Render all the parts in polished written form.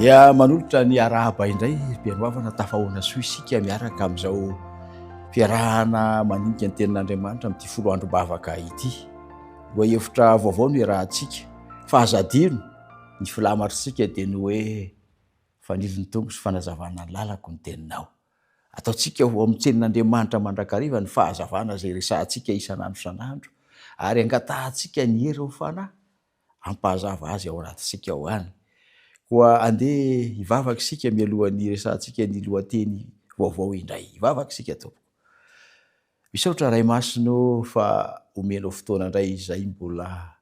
Dia manolotra ny arahaba indray mpianoavana tafahoana soa isika miaraka amin'izao fiarahana maninika ny tenin'Andriamanitra amin'ity folo andro bavaka ity. Loha hevitra vaovao no iarahantsika. Fahazadino ny filamaritsika dia ny hoe fanilon'ny Tompo sy fanazavana ny lalako ny teninao. Ataontsika ho amin'ny tsenin'Andriamanitra mandrakariva ny fahazavana izay resahantsika isan'andro isan'andro ary angatahantsika ny hery ho fanahy ampahazava azy ao anatintsika ao any. Koa andeha hivavaka isika mialohan'ny resahantsika ny lohateny vaovao indray. Hivavaka isika tompoko. Misaotra Ray Masino fa omenao fotoana indray izay mbola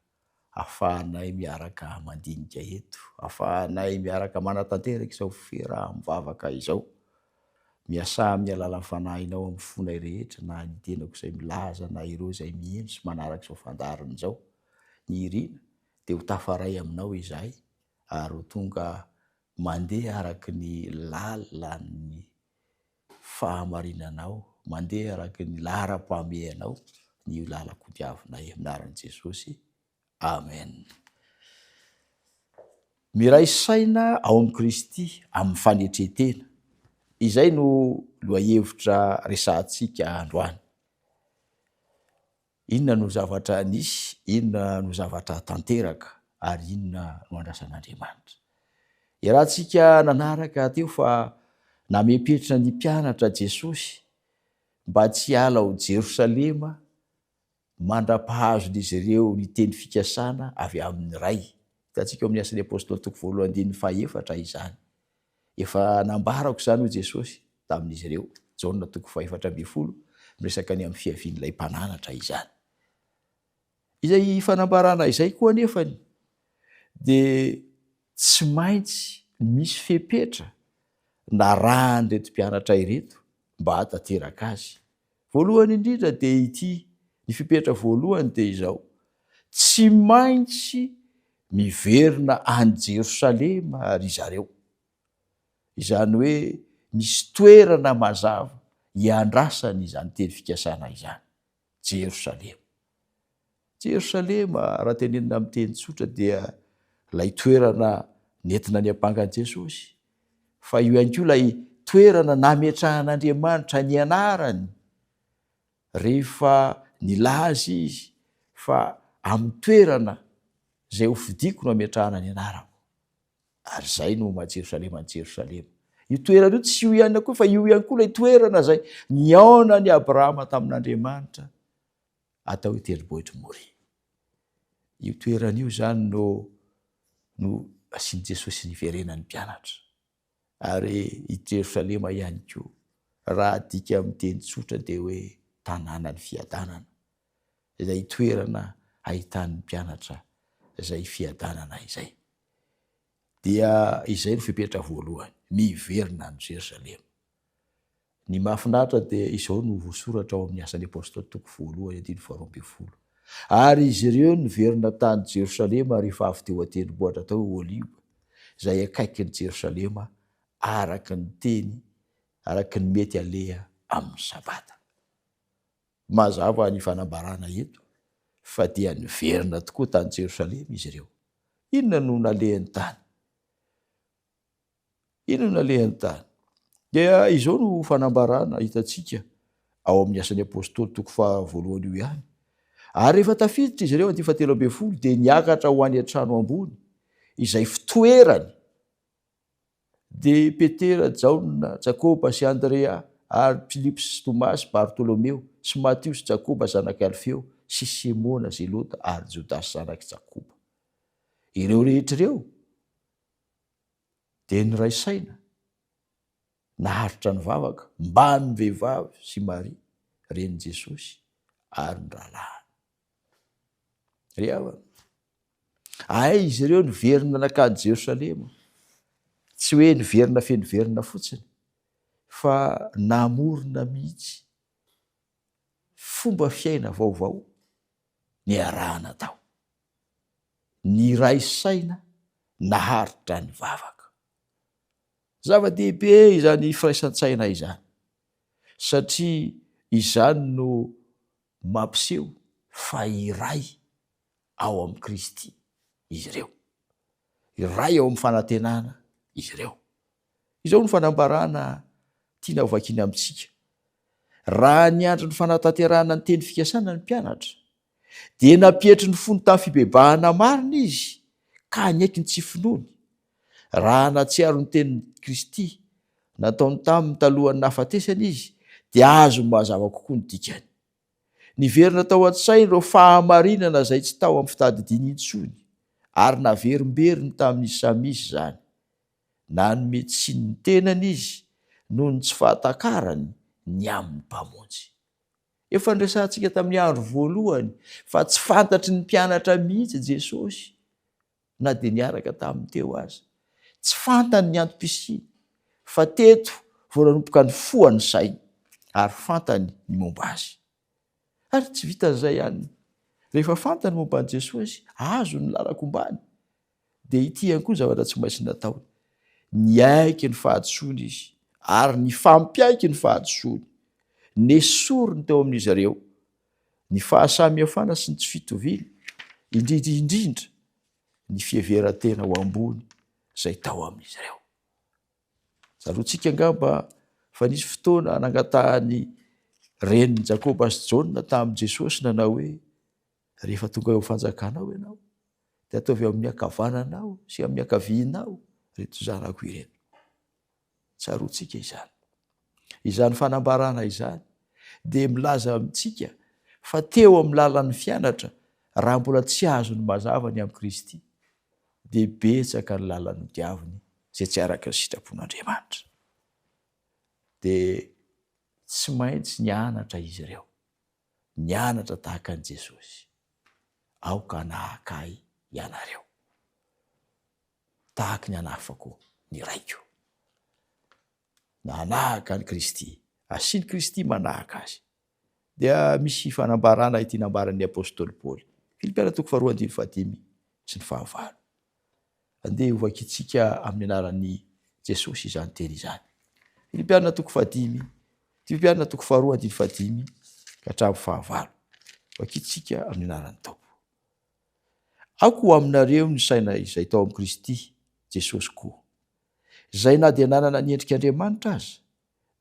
ahafahanay miaraka mandinika eto, ahafahanay miaraka manatanteraka izao fiaraha-mivavaka izao. Miasa amin'ny alalan'ny fanahinao amin'ny fonay rehetra, na ny tenako izay milaza na ireo izay mihaino sy manaraka izao fandarina izao. Ny irina dia ho tafaray aminao izahay ary ho tonga mandeha araky ny lalan'ny fahamarinanao, mandeha araky ny laharam-pamehanao, ny lalako diavinay amin'ny anaran'i Jesosy. Amen. Miray saina ao amin'ny Kristy amin'ny fanetretena. Izay no lohahevitra resahantsika androany. Inona no zavatra nisy, inona no zavatra tanteraka, ary inona no andrasan'Andriamanitra. Iarahantsika nanaraka teo fa namepetrana ny mpianatra Jesosy mba tsy hiala ho Jerosalema mandra-pahazon'izy ireo ny teny fikasana avy amin'ny ray. Hitantsika amin'ny Asan'ny Apôstôly toko 2:4 izany. Efa nambarako izany ho Jesosy tamin'izy ireo. Jaona toko 4:12 miresaka ny amin'ny fiavian'ilay mpananatra izany. Izay fanambarana izay koa anefany dia tsy maintsy misy fepetra na rahan'ireto mpianatra ireto mba hatateraka azy. Voalohany indrindra dia ity, ny fepetra voalohany dia izao: tsy maintsy miverina any Jerosalema ry zareo. Izany hoe misy toerana mazava hiandrasany izany teny fikasana izany. Jerosalema. Jerosalema raha tenenina amin'ny teny tsotra dia ilay toerana nentina ny ampangan Jesosy, fa io ihany koa ilay toerana nametrahan'Andriamanitra ny anarany rehefa nilaza izy fa amin'ny toerana izay ho fidiko no ametrahana ny anarako. Ary izay no ma-Jerosalema ny Jerosalema. Io toerana io tsy io ihany koa fa io ihany koa ilay toerana izay niaona Abrahama tamin'Andriamanitra atao hoe tendrombohitra Moria. Io toerana io izany no asian'i Jesosy niverenan'ny mpianatra. Ary i Jerosalema ihany koa, raha adika amin'ny teny tsotra dia hoe tanànan'ny fiadanana, izay toerana ahitan'ny mpianatra izay fiadanana izay. Dia izay no fepetra voalohany, miverina any Jerosalema. Ny mahafinaritra dia izao no voasoratra ao amin'ny Asan'ny Apôstôly toko 1:12. Ary izy ireo niverina tany Jerosalema rehefa avy teo an-tendrombohitra atao hoe Oliva, izay akaikin'i Jerosalema araka ny teny, araka ny mety aleha amin'ny sabata. Mazava ny fanambarana eto fa dia niverina tokoa tany Jerosalema izy ireo. Inona no nalehan'ny tany? Inona no nalehan'ny tany? Dia izao no fanambarana hitantsika ao amin'ny Asan'ny Apôstôly toko 1 io ihany. Ary rehefa tafiditra izy ireo an'ity 7:10 dia niakatra ho any an-trano ambony izay fitoerany. Dia Petera, Jaona, Jakoba sy Andrea ary Filipy sy Tomasy, Bartolomeo sy Matio sy Jakoba zanaky Alfeo sy Simona Zelota ary Jodasy zanaky Jakoba. Ireo rehetra ireo dia niray saina naharitra ny vavaka mba ny vehivavy sy Maria ren'i Jesosy ary ny rahalahy. Ry havana, izy ireo niverina nakany Jerosalema, tsy hoe niverina feno verina fotsiny, fa namorona mihitsy fomba fiaina vaovao ny arahana tao. Ny ray saina naharitra ny vavaka. Zava-dehibe izany firaisan-tsaina izany, satria izany no mampiseho fa iray ao amin'ny Kristy izy ireo. Iray ao amin'ny fanantenana, izy ireo. Izao ny fanambarana tiana hovakiana amintsika. Raha niandro ny fanatanterahana ny teny fikasana ny mpianatra, dia napietry ny fony tamin'ny fibebahana marina izy ka nyaiky ny tsy finoany. Raha natsiaro ny tenin'ny Kristy nataony tamin'ny talohan'ny nahafatesana izy, dia azo mazava kokoa ny dikany. Niverina tao an-tsainy ireo fahamarinana izay tsy tao amin'ny fitadidiana intsony, ary naverimberiny tamin'izy samisy izany. Nanome tsiny ny tenany izy noho ny tsy fahatakarany ny amin'ny mpamonjy. Efa niresantsika tamin'ny andro voalohany fa tsy fantatry ny mpianatra mihitsy Jesosy na dia niaraka tamin'ny teo aza. Tsy fantany ny antom-pisiany, fa teto vao nanomboka ny foany sainy ary fantany ny momba azy. Ary tsy vitan'izay ihany. Rehefa fantany momba an'i Jesosy, azo ny lalakombany. Dia ity ihany koa zavatra tsy maintsy nataony. Niaiky ny fahatsoany izy, ary ny fampiaiky ny fahatsoany. Nesoriny teo amin'izy ireo ny fahasamihafana sy ny tsy fitoviana, indrindra ny fiheveran-tena ho ambony izay tao amin'izy ireo. Zarontsika angamba fa nisy fotoana nangatahany reniny Jakoba sy Jaona tamin'i Jesosy nanao hoe rehefa tonga eo fanjakanao ianao dia ataovy amin'ny ankavananao sy amin'ny ankavianao reto zanako ireto. Tsaroantsika izany. Izany fanambarana izany dia milaza amintsika fa teo amin'ny lalan'ny fianatra raha mbola tsy azo ny mazavany amin'ny Kristy, dia betsaka ny lalan'ny diaviny izay tsy araka ny sitrapon'Andriamanitra. Dia tsy maintsy nianatra izy ireo, nianatra tahaka an'i Jesosy. Aoka nahakay ianareo tahaka ny anafako ny raiko. Nanahaka ny Kristy, asiany Kristy manahaka azy. Dia misy fanambarana ity nambaran'ny apôstôly Paoly, Filipiana 4:15 sy ny 15. Andeha hovakintsika amin'ny anaran'ny Jesosy izany teny izany. Filipiana 4:5, Filipiana 4:15 ka hatramin'ny 15. Vakintsika amin'ny anaran'ny Tompo. Ako aminareo ny saina izay tao amin'ny Kristy Jesosy koa, izay na dia nanana ny endrik'Andriamanitra aza,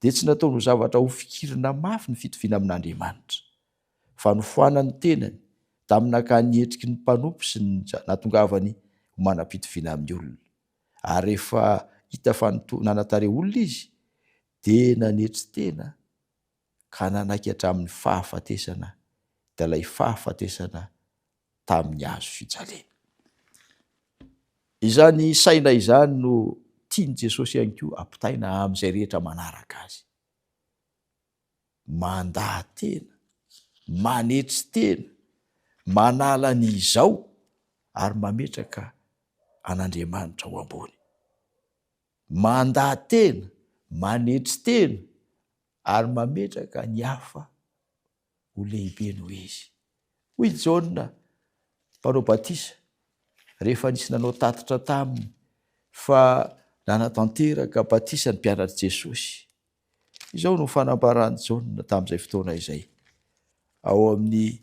dia tsy nataony ho zavatra ho fikirana mafy ny fitoviana amin'Andriamanitra, fa nofoanany tenany tamin'ny nakany endriky ny mpanompo sy ny natongavany ho manam-pitoviana amin'ny olona. Ary rehefa hita fa nanatare olona izy, dia nanetry tena ka nanaiky hatramin'ny fahafatesana, dia ilay fahafatesana tamin'ny hazo fijaliana. Izany saina izany no tiany Jesosy ihany koa ampitaina amin'izay rehetra manaraka azy. Mandahan-tena, manetry tena, manala ny izao ary mametraka an'Andriamanitra ho ambony. Mandahan-tena, manetry tena ary mametraka ny hafa ho lehibe noho izy. Hoy Jaona mpanao batisa rehefa nisy nanao tatitra taminy fa nanatanteraka batisa ny mpianatra Jesosy. Izao no fanambarany Jaona tamin'izay fotoana izay. Ao amin'ny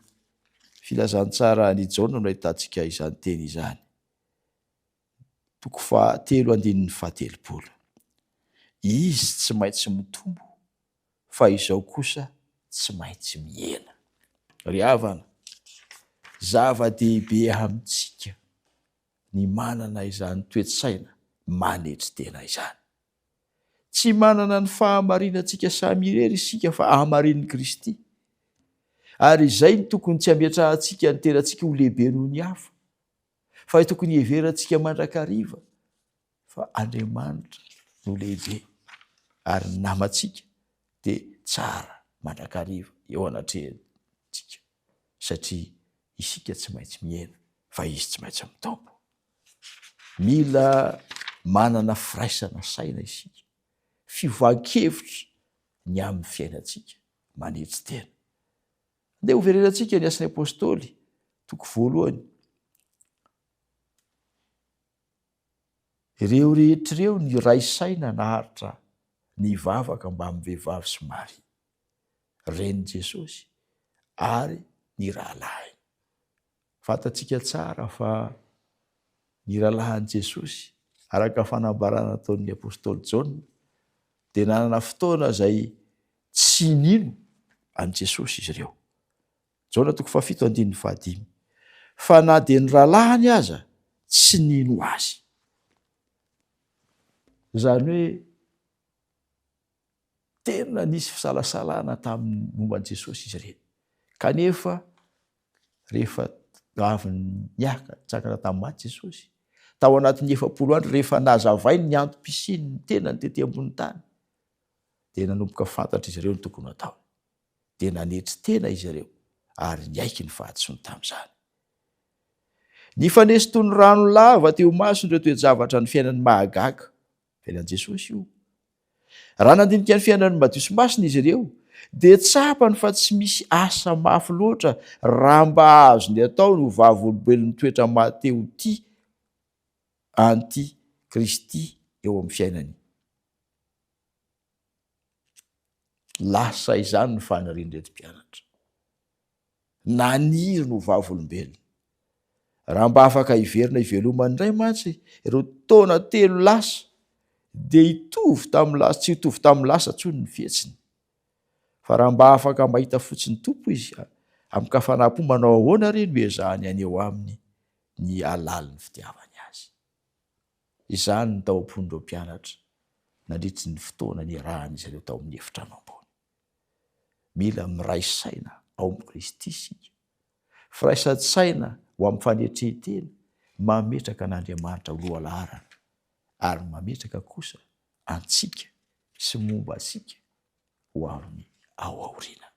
filazantsara ny Jaona no ahitantsika izany teny izany. 3:17. Izy tsy maintsy mitombo, fa izao kosa tsy maintsy miena. Ry havana, zava-dehibe amintsika ny manana izany toetsaina manetry tena izany. Tsy manana ny fahamarinantsika samy irery isika fa hahamarin'i Kristy. Ary izay ny tokony tsy hametrahantsika ny tenantsika ho lehibe noho ny hafa, fa tokony heverantsika mandrakariva fa Andriamanitra no lehibe, ary ny namantsika dia tsara mandrakariva eo anatrehantsika, satria isika tsy maintsy miena fa izy tsy maintsy mitombo. Mila manana firaisana saina isika, fivoahan-kevitra ny amin'ny fiainantsika manetry tena. Andeha hoverenantsika ny asan'ny apôstôly 1. Ireo rehetr'ireo ny ray saina naharitra ny vavaka mba amin'ny vehivavy sy Maria, renin' Jesosy ary ny rahalahy. Fantatsika tsara fa ny rahalahin'i Jesosy araka fanambarana ataon'ny apôstôly Jaona dia nanana fotoana izay tsy nino an' Jesosy izy ireo. Jaona 7:15. Fa na dia ny rahalahiny aza tsy nino azy. Zany hoe tena nisy fisalasalana tamin'ny momban' Jesosy izy ireny. Kanefa rehefa avy niaka tsakana tamin'ny maty Jesosy, tao anatin'ny 70 andro rehefa nazavainy ny antom-pisiny ny tena ny tety ambony tany, dia nanomboka fantatra izy ireo ny tokony atao. Dia nanetry tena izy ireo ary niaiky ny fahatsoany tamin'izany. Ny fanesy toy ny rano lava teo masony ireo toe-javatra ny fiainan'ny mahagaga. Fiainan'i Jesosy io. Raha nandinika ny fiainan'ny madio sy masina izy ireo, dia tsapany fa tsy misy asa mafy loatra raha mba azony atao ny vavolombelon'ny toetra mahateo ty anty Kristy eo amin'ny fiainany. Lasa izany ny fanirian'ireto mpianatra. Naniry no vavolombelona. Raha mba afaka hiverina hivelomany indray mantsy ireo taona 3 lasa, dia hitovy tamin'ny lasa, tsy hitovy tamin'ny lasa tsony ny fietsiny. Fa raha mba afaka mahita fotsiny tompo izy amin'ny kafanampo manao ahoana re no ezahany aneo aminy ny alalin'ny fitiavany azy. Izany ny tao am-pon'ireo mpianatra nandritry ny fotoana ny rahan'izy ireo tao amin'ny efitrano ambony. Mila miray saina ao amin'ny Kristy isika. Firaisan-tsaina ho amin'ny fanetretena mametraka an'Andriamanitra ho loha laharana ary mametraka kosa antsika sy momba antsika ho amin'ny ao aoriana.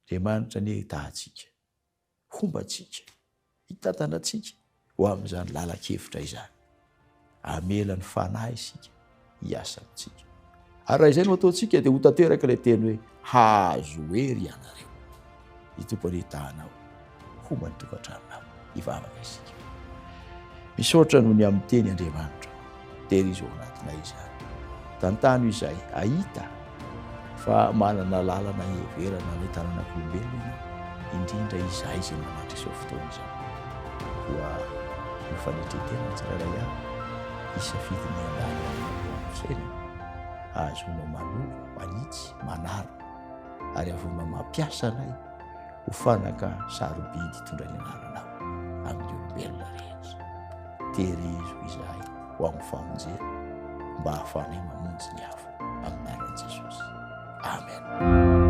Andriamanitra ny hitahantsika, hombantsika, hitantanantsika ho amin'izany lalan-kevitra izany. Amela ny fanahy isika hiasa amintsika. Ary raha izay no ataontsika dia ho tanteraka ilay teny hoe hazo hery ianareo. Ny tompony hitahanao, homba ny tokantranonao, hivavaka isika. Misaotra noho ny amin'ny teny Andriamanitra, tehirizy ao anatinay izany. Tantano izay ahita fa manana lalana heverana ny tananan'olombelona, indrindra izay izay manatra izao fotoana izao. Koa ny fanetretena tsirairay avy, isafidy ny andalana amin'ny fisainana, ahazonao manova, manitsy, manara, ary avona mampiasa anay ho fanaka sarobidy hitondra ny anaranao amin'ny olombelona rehetra. Tehirizo izahay ho amin'ny famonjena mba hahafanay mamonjy ny hafa amin'ny anaran'i Jesosy. Amen.